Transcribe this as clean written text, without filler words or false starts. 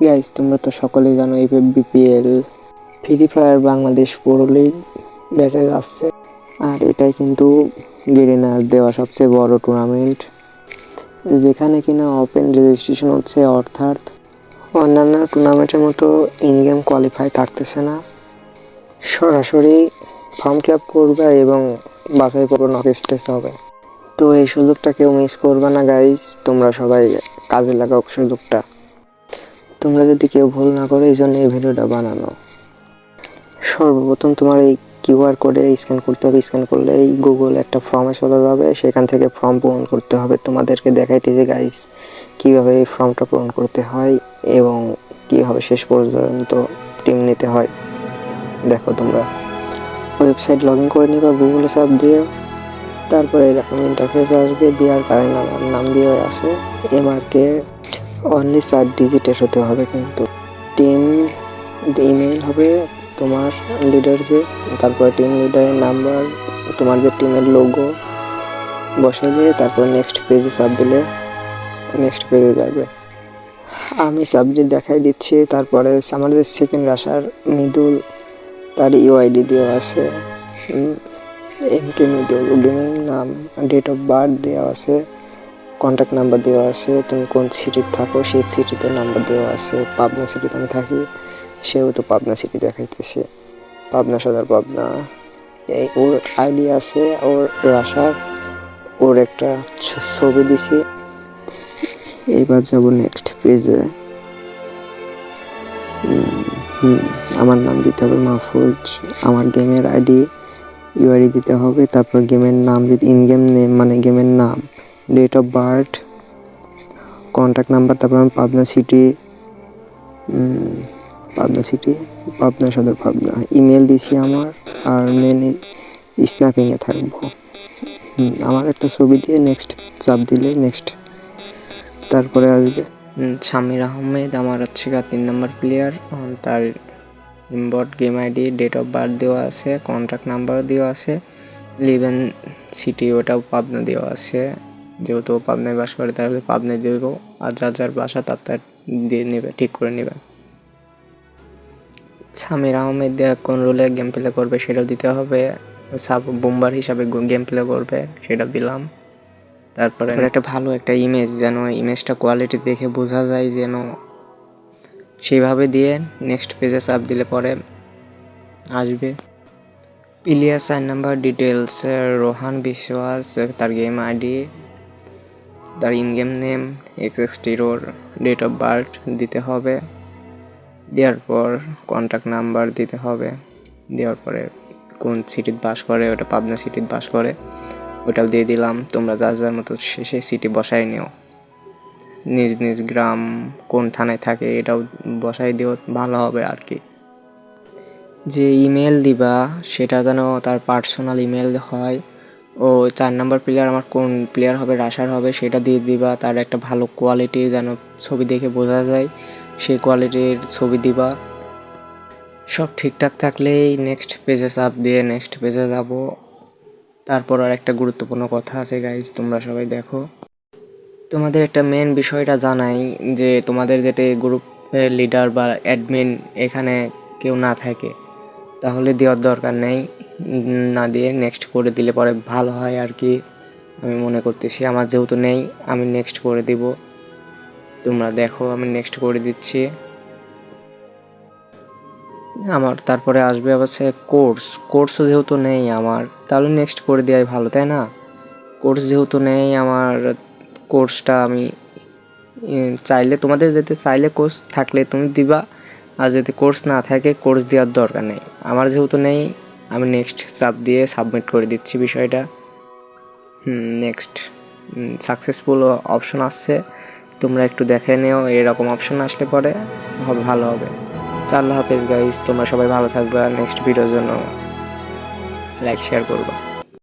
Guys তোমরা তো সকলেই জানো BPL free fire Bangladesh pro league ব্যাচে যাচ্ছে, আর এটাই কিন্তু গেরিনার দেওয়া সবচেয়ে বড় টুর্নামেন্ট, যেখানে কিনা ওপেন রেজিস্ট্রেশন হচ্ছে, অর্থাৎ অন্যান্য টুর্নামেন্টের মতো ইন গেম কোয়ালিফাই থাকতেছে না, সরাসরি ফর্ম ফিল আপ করবে এবং বাছাই পর্ব নক স্টেজ হবে। তো এই সুযোগটা কেউ মিস করবে না গাইস, তোমরা সবাই কাজে লাগাও সুযোগটা। তোমরা যদি কেউ ভুল না করো, এই জন্য এই ভিডিওটা বানানো। সর্বপ্রথম তোমার এই কিউআর কোডে স্ক্যান করতে হবে, স্ক্যান করলে এই গুগল একটা ফর্মে চলে যাবে, সেখান থেকে ফর্ম পূরণ করতে হবে। তোমাদেরকে দেখাইতেছে গাইস কীভাবে এই ফর্মটা পূরণ করতে হয় এবং কীভাবে শেষ পর্যন্ত টিম নিতে হয়। দেখো তোমরা ওয়েবসাইট লগ ইন করে নিবা গুগলে সার্চ দিয়ে, তারপরে এরকম ইন্টারফেস আসবে, বিয়ার কারেন্ট নাম দিয়ে আসে এমআরকে অনলি 4 ডিজিটের হতে হবে, কিন্তু টিম ইমেইল হবে তোমার লিডার যে, তারপরে টিম লিডারের নাম্বার, তোমার যে টিমের লোগো বসে দিয়ে, তারপরে নেক্সট পেজে চাপ দিলে নেক্সট পেজে যাবে। আমি সাবজেক্ট দেখাই দিচ্ছি। তারপরে আমাদের সেকেন্ড রাশার মৃদুল, তার ইউআইডি দেওয়া আছে এমকে মৃদুল, গেমিং নাম, ডেট অফ বার্থ দেওয়া আছে, কন্ট্যাক্ট নাম্বার দেওয়া আছে, তুমি কোন সিটিতে থাকো সেই সিটিতে নাম্বার দেওয়া আছে। পাবনা সিটিতে আমি থাকি, সেও তো পাবনা সিটি দেখাইতেছে, পাবনা সদর পাবনা। এই ওর আইডি আছে, ওর রাশার, ওর একটা ছবি দিছি। এইবার যাবো নেক্সট পেজে। আমার নাম দিতে হবে মাহফুজ, আমার গেমের আইডি ইউআইডি দিতে হবে, তারপর গেমের নাম দিতে, ইন গেম নেম মানে গেমের নাম, date of birth, contact number, তারপর আমি পাবনা সিটি, পাবনা সদর পাবনা, ইমেল দিছি আমার, আর মেন স্ন্যাপিংয়ে থাকবো। আমার একটা ছবি দিয়ে নেক্সট চাপ দিলে নেক্সট, তারপরে আসবে শামির আহমেদ, আমার হচ্ছে 3 নম্বর প্লেয়ার, তার ইনবট game ID, date of birth দেওয়া আছে, কন্ট্যাক্ট নাম্বার দেওয়া আছে, লিভেন সিটি ওটাও পাবনা দেওয়া আছে, যেহেতু পাবনায় বাস করে তাহলে পাবনায় দেবো, আর যার যার বাসা তার দিয়ে নেবে, ঠিক করে নেবে। শামির আহমেদ কোন রোলে গেম প্লে করবে সেটাও দিতে হবে, সাব বোম্বার হিসাবে গেম প্লে করবে সেটা দিলাম। তারপরে একটা ভালো একটা ইমেজ, যেন ইমেজটা কোয়ালিটি দেখে বোঝা যায় যেন, সেইভাবে দিয়ে নেক্সট পেজে চাপ দিলে পরে আসবে। Player 4 number details, Rohan Biswas, তার গেম আইডি, তার ইন গেম নেম, এক্সএক্সটিরোর ডেট অফ বার্থ দিতে হবে, দেওয়ার পর কন্ট্যাক্ট নাম্বার দিতে হবে, দেওয়ার পরে কোন সিটিতে বাস করে, ওটা পাবনা সিটিতে বাস করে, ওটাও দিয়ে দিলাম। তোমরা যার যার মতো শেষে সিটি বসাই নিও, নিজ নিজ গ্রাম কোন থানায় থাকে এটাও বসাই দিও, ভালো হবে আর কি। যে ইমেল দিবা সেটা যেন তার পার্সোনাল ইমেল হয়, ও 4 নম্বর প্লেয়ার আমার কোন প্লেয়ার হবে, রাশার হবে, সেটা দিয়ে দিবা। তার একটা ভালো কোয়ালিটির যেন ছবি দেখে বোঝা যায়, সেই কোয়ালিটির ছবি দিবা। সব ঠিকঠাক থাকলেই নেক্সট পেজে চাপ দিয়ে নেক্সট পেজে যাব। তারপর আর একটা গুরুত্বপূর্ণ কথা আছে গাইজ, তোমরা সবাই দেখো। তোমাদের একটা মেন বিষয়টা জানাই, যে তোমাদের যাতে গ্রুপ লিডার বা অ্যাডমিন এখানে কেউ না থাকে, তাহলে দেওয়ার দরকার নেই, না দিয়ে নেক্সট করে দিলে পরে ভালো হয় আর কি, আমি মনে করতেছি। আমার যেহেতু নেই, আমি নেক্সট করে দিব। তোমরা দেখো আমি নেক্সট করে দিচ্ছি আমার। তারপরে আসবে অবশ্যই কোর্সও যেহেতু নেই আমার, তাহলে নেক্সট করে দেওয়াই ভালো, তাই না? কোর্স যেহেতু নেই আমার, কোর্সটা আমি চাইলে, তোমাদের যেতে চাইলে কোর্স থাকলে তুমি দিবা, আর যদি কোর্স না থাকে কোর্স দেওয়ার দরকার নেই। আমার যেহেতু নেই, আমি নেক্সট চাপ দিয়ে সাবমিট করে দিচ্ছি বিষয়টা। নেক্সট সাকসেসফুল অপশন আসছে, তোমরা একটু দেখে নিও, এরকম অপশন আসলে পরে ভালো হবে। আল্লাহ হাফেজ গাইস, তোমরা সবাই ভালো থাকবে, আর নেক্সট ভিডিওর জন্য লাইক শেয়ার করবা।